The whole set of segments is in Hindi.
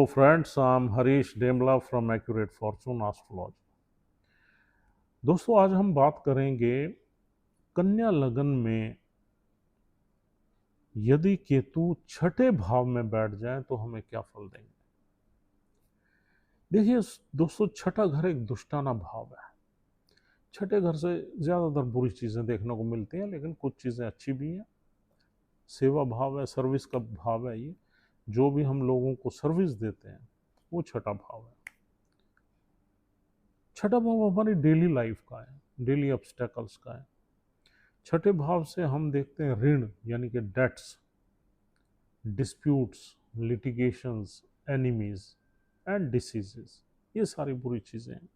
Hello friends, I'm Harish Demla from Accurate Fortune Astrology। दोस्तों आज हम बात करेंगे कन्या लगन में यदि केतु छठे भाव में बैठ जाए तो हमें क्या फल देंगे। देखिए दोस्तों, छठा घर एक दुष्टाना भाव है। छठे घर से ज्यादातर बुरी चीजें देखने को मिलती हैं, लेकिन कुछ चीजें अच्छी भी हैं। सेवा भाव है, सर्विस का भाव है। ये जो भी हम लोगों को सर्विस देते हैं वो छठा भाव है। छठा भाव हमारी डेली लाइफ का है, डेली ऑब्स्टेकल्स का है। छठे भाव से हम देखते हैं ऋण यानी कि debts, disputes, litigations, enemies and diseases, ये सारी बुरी चीज़ें हैं।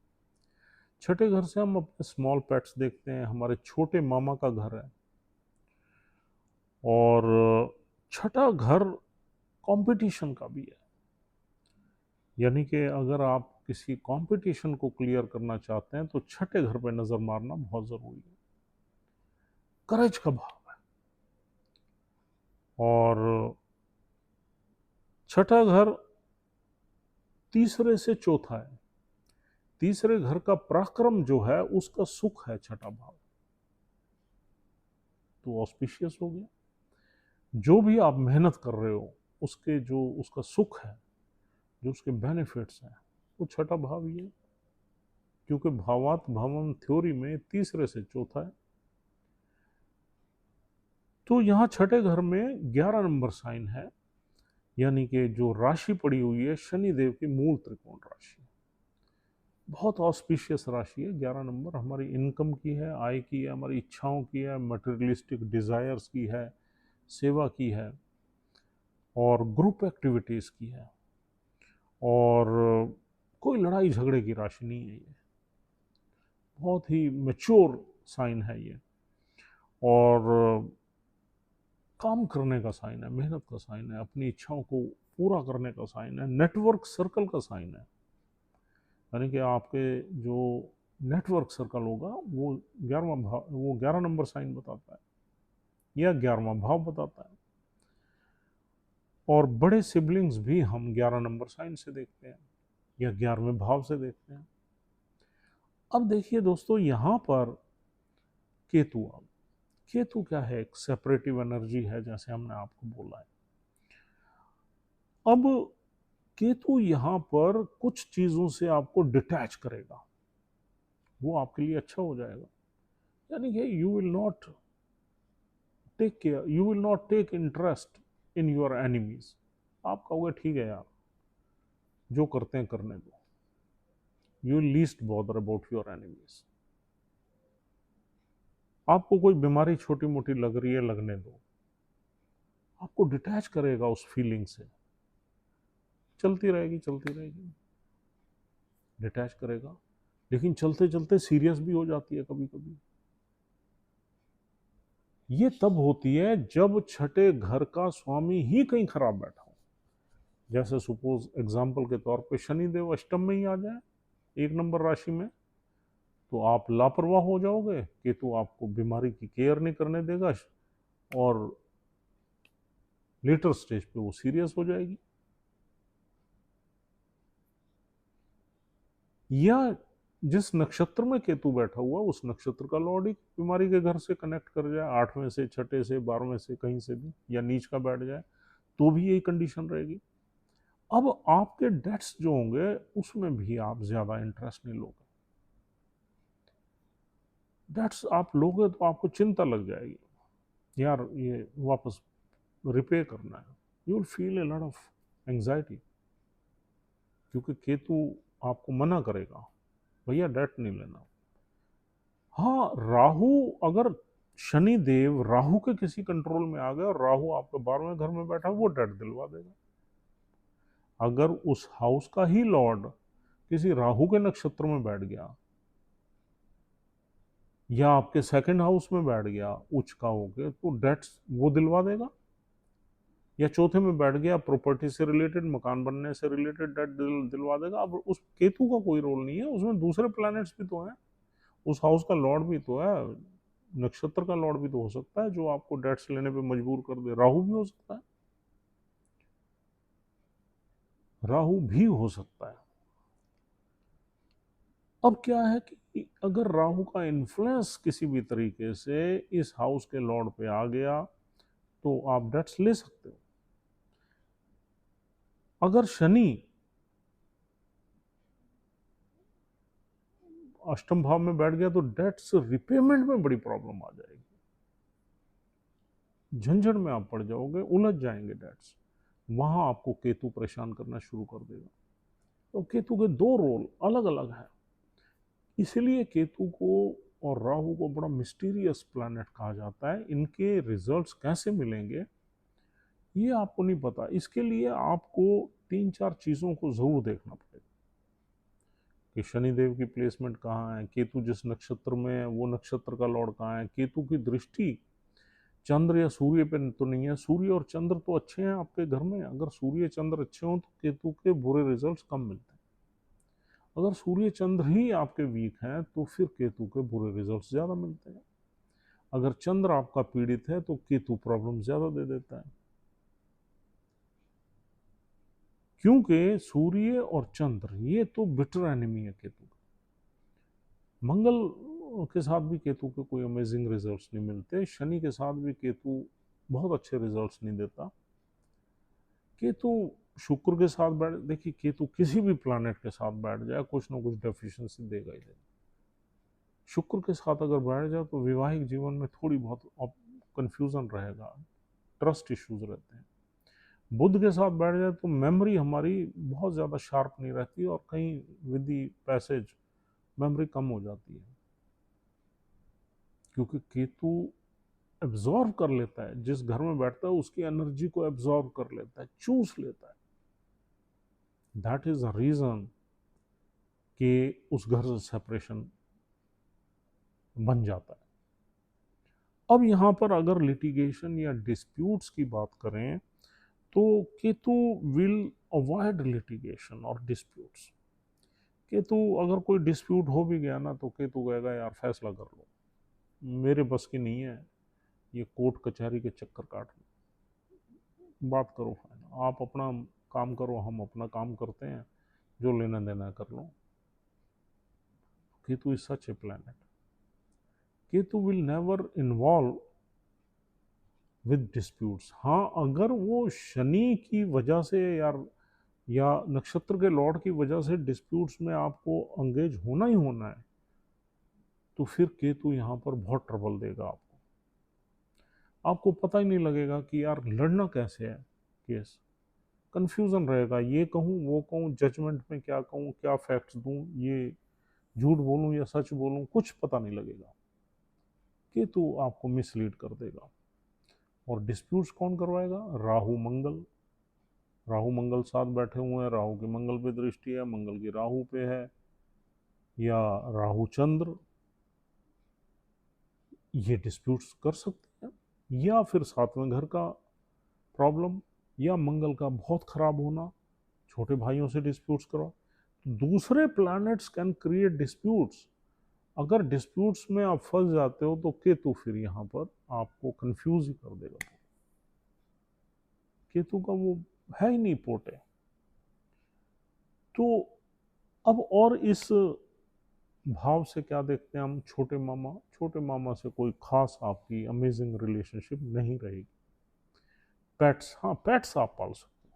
छठे घर से हम अपने स्मॉल पेट्स देखते हैं, हमारे छोटे मामा का घर है। और छठा घर कंपटीशन का भी है, यानी कि अगर आप किसी कंपटीशन को क्लियर करना चाहते हैं तो छठे घर पे नज़र मारना बहुत ज़रूरी है। करेज का भाव है। और छठा घर तीसरे से चौथा है। तीसरे घर का पराक्रम जो है उसका सुख है छठा भाव, तो ऑस्पिशियस हो गया। जो भी आप मेहनत कर रहे हो उसके जो उसका सुख है, जो उसके बेनिफिट्स हैं, वो छठा भाव ही है, क्योंकि भावात भावम थ्योरी में तीसरे से चौथा है। तो यहाँ छठे घर में 11 नंबर साइन है, यानी कि जो राशि पड़ी हुई है शनिदेव की मूल त्रिकोण राशि। बहुत ऑस्पिशियस राशि है। 11 नंबर हमारी इनकम की है, आय की है, हमारी इच्छाओं की है, मटेरियलिस्टिक डिज़ायर्स की है, सेवा की है और ग्रुप एक्टिविटीज़ की है। और कोई लड़ाई झगड़े की राशि नहीं है ये, बहुत ही मैच्योर साइन है ये। और काम करने का साइन है, मेहनत का साइन है, अपनी इच्छाओं को पूरा करने का साइन है, नेटवर्क सर्कल का साइन है। यानी कि आपके जो नेटवर्क सर्कल होगा वो 11वां भाव, वो 11 नंबर साइन बताता है या 11वां भाव बताता है। और बड़े सिबलिंग्स भी हम 11 नंबर साइन से देखते हैं या 11वें भाव से देखते हैं। अब देखिए दोस्तों, यहाँ पर केतु, अब केतु क्या है, एक सेपरेटिव एनर्जी है, जैसे हमने आपको बोला है। अब केतु यहाँ पर कुछ चीज़ों से आपको डिटैच करेगा, वो आपके लिए अच्छा हो जाएगा। यानी कि you will not take care, you will not take interest in your enemies. आप कहोगे ठीक है यार, जो करते हैं करने दो, you least bother about your enemies. आपको कोई बीमारी छोटी मोटी लग रही है, लगने दो, आपको डिटैच करेगा उस फीलिंग से। चलती रहेगी चलती रहेगी, डिटैच करेगा, लेकिन चलते चलते सीरियस भी हो जाती है कभी कभी। ये तब होती है जब छठे घर का स्वामी ही कहीं खराब बैठा हो। जैसे सपोज एग्जाम्पल के तौर पे शनिदेव अष्टम में ही आ जाए, 1 नंबर राशि में, तो आप लापरवाह हो जाओगे, केतु आपको बीमारी की केयर नहीं करने देगा और लेटर स्टेज पे वो सीरियस हो जाएगी। या जिस नक्षत्र में केतु बैठा हुआ उस नक्षत्र का लॉर्ड ही बीमारी के घर से कनेक्ट कर जाए, 8वें से, छठे से, 12वें से, कहीं से भी, या नीच का बैठ जाए, तो भी यही कंडीशन रहेगी। अब आपके डेट्स जो होंगे उसमें भी आप ज्यादा इंटरेस्ट नहीं लोगे। डेट्स आप लोगे तो आपको चिंता लग जाएगी, यार ये वापस रिपे करना है। You will feel a lot of anxiety, क्योंकि केतु आपको मना करेगा, भैया डेट नहीं लेना। हाँ, राहु, अगर शनि देव राहु के किसी कंट्रोल में आ गए और राहु आपके 12वें घर में बैठा, वो डेट दिलवा देगा। अगर उस हाउस का ही लॉर्ड किसी राहु के नक्षत्र में बैठ गया या आपके सेकंड हाउस में बैठ गया उच्च का होके, तो डेट्स वो दिलवा देगा। या चौथे में बैठ गया, प्रॉपर्टी से रिलेटेड, मकान बनने से रिलेटेड डेट दिलवा देगा। अब उस केतु का कोई रोल नहीं है, उसमें दूसरे प्लैनेट्स भी तो हैं, उस हाउस का लॉर्ड भी तो है, नक्षत्र का लॉर्ड भी तो हो सकता है जो आपको डेट्स लेने पे मजबूर कर दे। राहु भी हो सकता है। राहु भी हो सकता है। अब क्या है कि अगर राहु का इन्फ्लुएंस किसी भी तरीके से इस हाउस के लॉर्ड पे आ गया तो आप डेट्स ले सकते हो। अगर शनि अष्टम भाव में बैठ गया तो डेट्स रिपेमेंट में बड़ी प्रॉब्लम आ जाएगी, झंझट में आप पड़ जाओगे, उलझ जाएंगे डेट्स। वहां आपको केतु परेशान करना शुरू कर देगा। तो केतु के दो रोल अलग अलग हैं, इसलिए केतु को और राहु को बड़ा मिस्टीरियस प्लैनेट कहा जाता है। इनके रिजल्ट्स कैसे मिलेंगे ये आपको नहीं पता। इसके लिए आपको 3-4 चीज़ों को ज़रूर देखना पड़ेगा कि शनिदेव की प्लेसमेंट कहाँ है, केतु जिस नक्षत्र में है वो नक्षत्र का लॉर्ड कहाँ है, केतु की दृष्टि चंद्र या सूर्य पे तो नहीं है। सूर्य और चंद्र तो अच्छे हैं आपके घर में, अगर सूर्य चंद्र अच्छे हों तो केतु के बुरे रिजल्ट्स कम मिलते हैं। अगर सूर्य चंद्र ही आपके वीक हैं तो फिर केतु के बुरे रिजल्ट्स ज़्यादा मिलते हैं। अगर चंद्र आपका पीड़ित है तो केतु प्रॉब्लम ज़्यादा दे देता है, क्योंकि सूर्य और चंद्र ये तो बिटर एनिमी है केतु का। मंगल के साथ भी केतु के कोई अमेजिंग रिजल्ट्स नहीं मिलते, शनि के साथ भी केतु बहुत अच्छे रिजल्ट्स नहीं देता। केतु शुक्र के साथ बैठ, देखिए केतु किसी भी प्लैनेट के साथ बैठ जाए कुछ ना कुछ डेफिशिएंसी देगा ही देगा। शुक्र के साथ अगर बैठ जाए तो वैवाहिक जीवन में थोड़ी बहुत कंफ्यूजन रहेगा, ट्रस्ट इश्यूज रहते हैं। बुध के साथ बैठ जाए तो मेमोरी हमारी बहुत ज़्यादा शार्प नहीं रहती और कहीं विद पैसेज मेमोरी कम हो जाती है, क्योंकि केतु एब्जॉर्व कर लेता है, जिस घर में बैठता है उसकी एनर्जी को एब्जॉर्व कर लेता है, चूस लेता है। दैट इज द रीजन कि उस घर से सेपरेशन बन जाता है। अब यहाँ पर अगर लिटिगेशन या डिस्प्यूट्स की बात करें तो केतु विल अवॉइड लिटिगेशन और डिस्प्यूट्स। केतु अगर कोई डिस्प्यूट हो भी गया ना तो केतु कहेगा यार फैसला कर लो, मेरे बस की नहीं है ये कोर्ट कचहरी के चक्कर काटना, बात करो फाइनल, आप अपना काम करो हम अपना काम करते हैं, जो लेना देना कर लो। Ketu is such a planet. Ketu will never involve with disputes. हाँ, अगर वो शनि की वजह से यार या नक्षत्र के लॉर्ड की वजह से डिस्प्यूट्स में आपको अंगेज होना ही होना है तो फिर केतु यहाँ पर बहुत ट्रबल देगा आपको। आपको पता ही नहीं लगेगा कि यार लड़ना कैसे है केस, कंफ्यूजन रहेगा, ये कहूँ वो कहूँ, जजमेंट में क्या कहूँ, क्या फैक्ट्स दूँ, ये झूठ बोलूँ या सच बोलूँ, कुछ पता नहीं लगेगा। केतु आपको मिसलीड कर देगा। और डिस्प्यूट्स कौन करवाएगा? राहु मंगल। राहु मंगल साथ बैठे हुए हैं, राहु की मंगल पे दृष्टि है, मंगल की राहु पे है, या राहु चंद्र, ये डिस्प्यूट्स कर सकते हैं। या फिर सातवें घर का प्रॉब्लम या मंगल का बहुत खराब होना, छोटे भाइयों से डिस्प्यूट्स करो। दूसरे प्लैनेट्स कैन क्रिएट डिस्प्यूट्स। अगर डिस्प्यूट्स में आप फंस जाते हो तो केतु फिर यहाँ पर आपको कंफ्यूज ही कर देगा। केतु का वो है ही नहीं पोटे। तो अब और इस भाव से क्या देखते हैं हम? छोटे मामा। छोटे मामा से कोई खास आपकी अमेजिंग रिलेशनशिप नहीं रहेगी। पेट्स, हाँ पेट्स आप पाल सकते हो।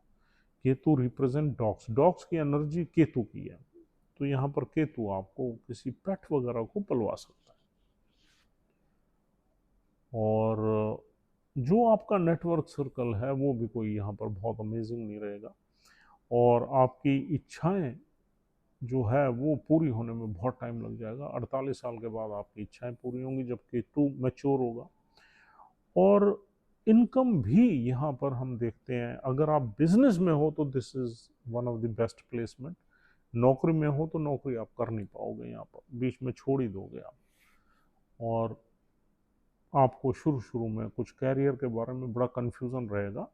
केतु रिप्रेजेंट डॉग्स, डॉग्स की एनर्जी केतु की है, तो यहाँ पर केतु आपको किसी पेट वगैरह को पलवा सकता है। और जो आपका नेटवर्क सर्कल है वो भी कोई यहाँ पर बहुत अमेजिंग नहीं रहेगा, और आपकी इच्छाएं जो है वो पूरी होने में बहुत टाइम लग जाएगा। 48 साल के बाद आपकी इच्छाएं पूरी होंगी जब केतु मैच्योर होगा। और इनकम भी यहाँ पर हम देखते हैं, अगर आप बिजनेस में हो तो this is one of the best placement. नौकरी में हो तो नौकरी आप कर नहीं पाओगे, यहाँ पर बीच में छोड़ ही दोगे आप, और आपको शुरू शुरू में कुछ कैरियर के बारे में बड़ा कन्फ्यूज़न रहेगा।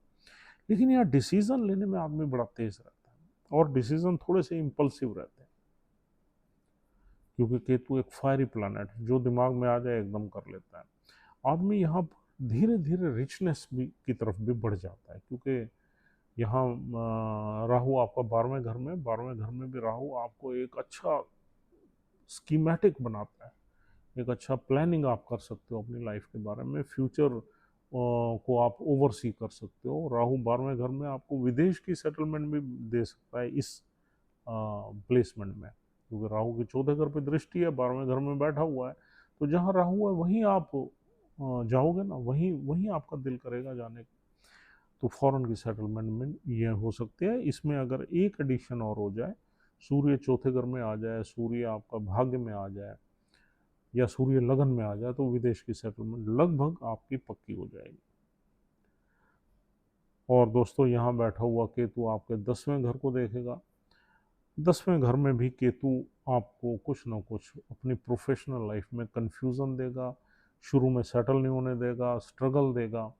लेकिन यहाँ डिसीज़न लेने में आदमी बड़ा तेज रहता है और डिसीज़न थोड़े से इम्पल्सिव रहते हैं, क्योंकि केतु एक फायरी प्लैनेट है, जो दिमाग में आ जाए एकदम कर लेता है। आदमी यहाँ पर धीरे धीरे रिचनेस भी की तरफ भी बढ़ जाता है, क्योंकि यहाँ राहु आपका 12वें घर में, 12वें घर में भी राहु आपको एक अच्छा स्कीमेटिक बनाता है, एक अच्छा प्लानिंग आप कर सकते हो अपनी लाइफ के बारे में, फ्यूचर को आप ओवरसी कर सकते हो। राहु 12वें घर में आपको विदेश की सेटलमेंट भी दे सकता है इस प्लेसमेंट में, क्योंकि राहु की 14 घर पे दृष्टि है, 12वें घर में बैठा हुआ है, तो जहाँ राहु है वहीं आप जाओगे ना, वहीं वहीं आपका दिल करेगा जाने का। तो फॉरेन की सेटलमेंट में ये हो सकते हैं। इसमें अगर एक एडिशन और हो जाए, सूर्य चौथे घर में आ जाए, सूर्य आपका भाग्य में आ जाए, या सूर्य लगन में आ जाए, तो विदेश की सेटलमेंट लगभग आपकी पक्की हो जाएगी। और दोस्तों, यहाँ बैठा हुआ केतु आपके 10वें घर को देखेगा। 10वें घर में भी केतु आपको कुछ ना कुछ अपनी प्रोफेशनल लाइफ में कंफ्यूजन देगा, शुरू में सेटल नहीं होने देगा, स्ट्रगल देगा,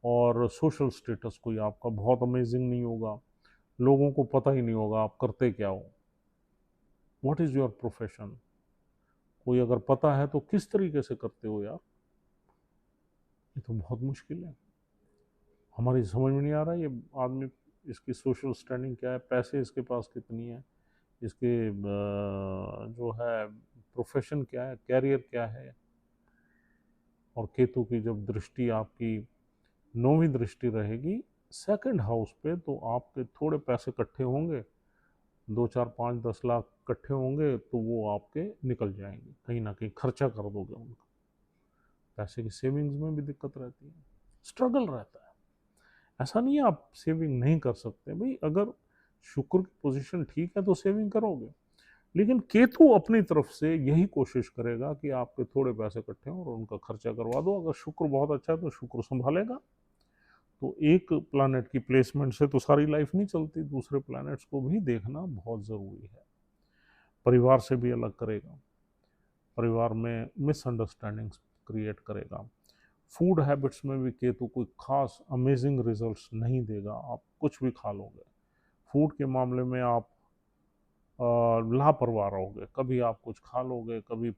और सोशल स्टेटस कोई आपका बहुत अमेजिंग नहीं होगा, लोगों को पता ही नहीं होगा आप करते क्या हो, व्हाट इज़ योर प्रोफेशन। कोई अगर पता है तो किस तरीके से करते हो यार, ये तो बहुत मुश्किल है। हमारी समझ में नहीं आ रहा ये आदमी, इसकी सोशल स्टैंडिंग क्या है, पैसे इसके पास कितनी है, इसके जो है प्रोफेशन क्या है, कैरियर क्या है। और केतु की जब दृष्टि आपकी 9वीं दृष्टि रहेगी सेकंड हाउस पे, तो आपके थोड़े पैसे इकट्ठे होंगे, 2 4 5 10 लाख इकट्ठे होंगे, तो वो आपके निकल जाएंगे, कहीं ना कहीं खर्चा कर दोगे उनका। पैसे की सेविंग्स में भी दिक्कत रहती है, स्ट्रगल रहता है। ऐसा नहीं है आप सेविंग नहीं कर सकते भाई, अगर शुक्र की पोजीशन ठीक है तो सेविंग करोगे, लेकिन केतु अपनी तरफ से यही कोशिश करेगा कि आपके थोड़े पैसे इकट्ठे हों और उनका खर्चा करवा दो। अगर शुक्र बहुत अच्छा है तो शुक्र संभालेगा। तो एक प्लैनेट की प्लेसमेंट से तो सारी लाइफ नहीं चलती, दूसरे प्लैनेट्स को भी देखना बहुत ज़रूरी है। परिवार से भी अलग करेगा, परिवार में मिसअंडरस्टैंडिंग्स क्रिएट करेगा। फूड हैबिट्स में भी केतु कोई खास अमेजिंग रिजल्ट्स नहीं देगा, आप कुछ भी खा लोगे। फूड के मामले में आप लापरवाह रहोगे, कभी आप कुछ खा लोगे, कभी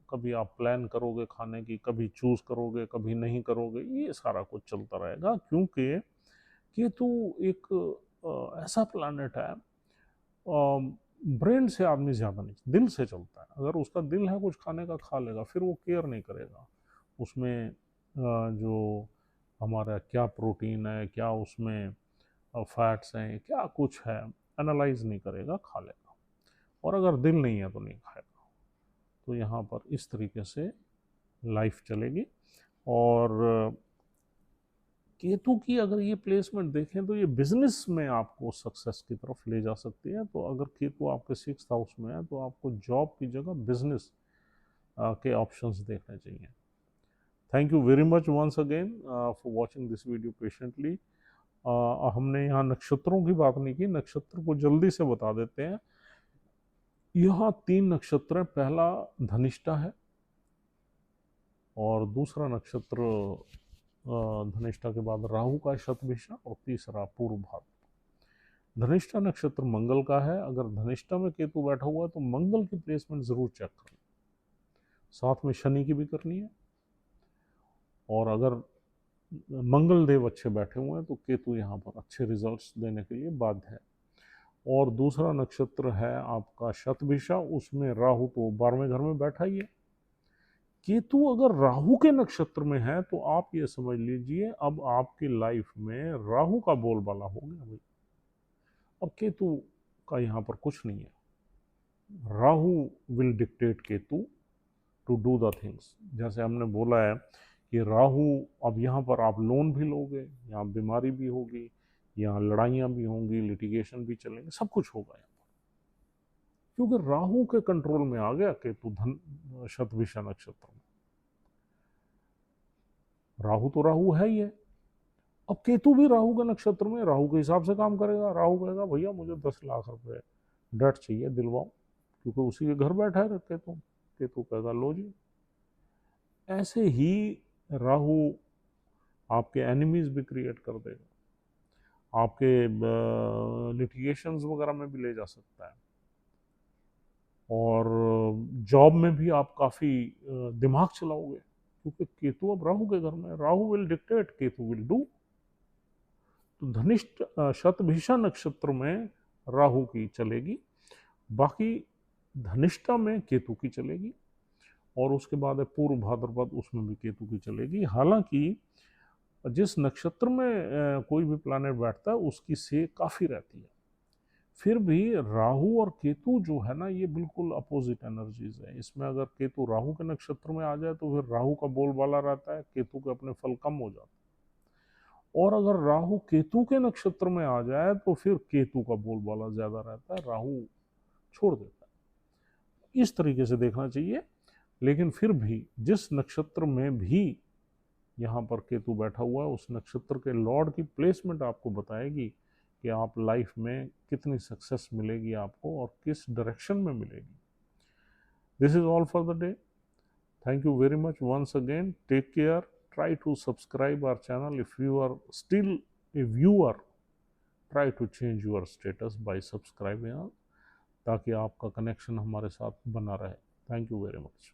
कभी आप प्लान करोगे खाने की, कभी चूज़ करोगे, कभी नहीं करोगे, ये सारा कुछ चलता रहेगा। क्योंकि केतु एक ऐसा प्लानट है, ब्रेन से आदमी ज़्यादा नहीं, दिल से चलता है। अगर उसका दिल है कुछ खाने का, खा लेगा, फिर वो केयर नहीं करेगा उसमें जो हमारा क्या प्रोटीन है, क्या उसमें फैट्स हैं, क्या कुछ है, एनालाइज नहीं करेगा, खा लेगा। और अगर दिल नहीं है तो नहीं खाएगा। तो यहाँ पर इस तरीके से लाइफ चलेगी। और केतु की अगर ये प्लेसमेंट देखें तो ये बिजनेस में आपको सक्सेस की तरफ ले जा सकती है। तो अगर केतु आपके 6th हाउस में है तो आपको जॉब की जगह बिजनेस के ऑप्शंस देखने चाहिए। Thank you very much once again for watching this video patiently. हमने यहाँ नक्षत्रों की बात नहीं की, नक्षत्र को जल्दी से बता देते हैं। यहाँ 3 नक्षत्र हैं, पहला धनिष्ठा है, और दूसरा नक्षत्र धनिष्ठा के बाद राहु का शतभिषा, और तीसरा पूर्व भाद्र। धनिष्ठा नक्षत्र मंगल का है। अगर धनिष्ठा में केतु बैठा हुआ है तो मंगल की प्लेसमेंट जरूर चेक करें, साथ में शनि की भी करनी है। और अगर मंगल देव अच्छे बैठे हुए हैं तो केतु यहाँ पर अच्छे रिजल्ट्स देने के लिए बाध्य है। और दूसरा नक्षत्र है आपका शतभिषा, उसमें राहु तो 12वें घर में बैठा ही है। केतु अगर राहु के नक्षत्र में है तो आप ये समझ लीजिए अब आपकी लाइफ में राहु का बोलबाला हो गया भाई। और केतु का यहाँ पर कुछ नहीं है, Rahu will dictate Ketu to do the things. जैसे हमने बोला है कि राहु, अब यहाँ पर आप लोन भी लोगे, यहाँ बीमारी भी होगी, यहाँ लड़ाइयाँ भी होंगी, लिटिगेशन भी चलेंगे, सब कुछ होगा यहाँ पर, क्योंकि राहु के कंट्रोल में आ गया केतु धन शतभिषा नक्षत्र में। राहु तो राहु है ही है, अब केतु भी राहु के नक्षत्र में राहु के हिसाब से काम करेगा। राहु कहेगा भैया मुझे 10 लाख रुपए डट चाहिए, दिलवाओ, क्योंकि उसी के घर बैठा है केतु। केतु कहेगा लो जी। ऐसे ही राहु आपके एनिमीज भी क्रिएट कर देगा, आपके लिटिगेशंस वगैरह में भी ले जा सकता है। और जॉब में भी आप काफ़ी दिमाग चलाओगे, क्योंकि केतु अब राहु के घर में, Rahu will dictate, Ketu will do. तो धनिष्ठ शतभिषा नक्षत्र में राहु की चलेगी, बाकी धनिष्ठा में केतु की चलेगी, और उसके बाद है पूर्व भाद्रपद, उसमें भी केतु की चलेगी। हालांकि जिस नक्षत्र में कोई भी प्लैनेट बैठता है उसकी से काफ़ी रहती है, फिर भी राहु और केतु जो है ना, ये बिल्कुल अपोजिट एनर्जीज है। इसमें अगर केतु राहु के नक्षत्र में आ जाए तो फिर राहु का बोलबाला रहता है, केतु के अपने फल कम हो जाते हैं। और अगर राहु केतु के नक्षत्र में आ जाए तो फिर केतु का बोलबाला ज्यादा रहता है, राहु छोड़ देता है। इस तरीके से देखना चाहिए। लेकिन फिर भी जिस नक्षत्र में भी यहाँ पर केतु बैठा हुआ है, उस नक्षत्र के लॉर्ड की प्लेसमेंट आपको बताएगी कि आप लाइफ में कितनी सक्सेस मिलेगी आपको और किस डायरेक्शन में मिलेगी। This is all for the day. Thank you very much once again. Take care. Try to subscribe our channel. If you are still a viewer, try to change your status by subscribing, ताकि आपका कनेक्शन हमारे साथ बना रहे। Thank you very much.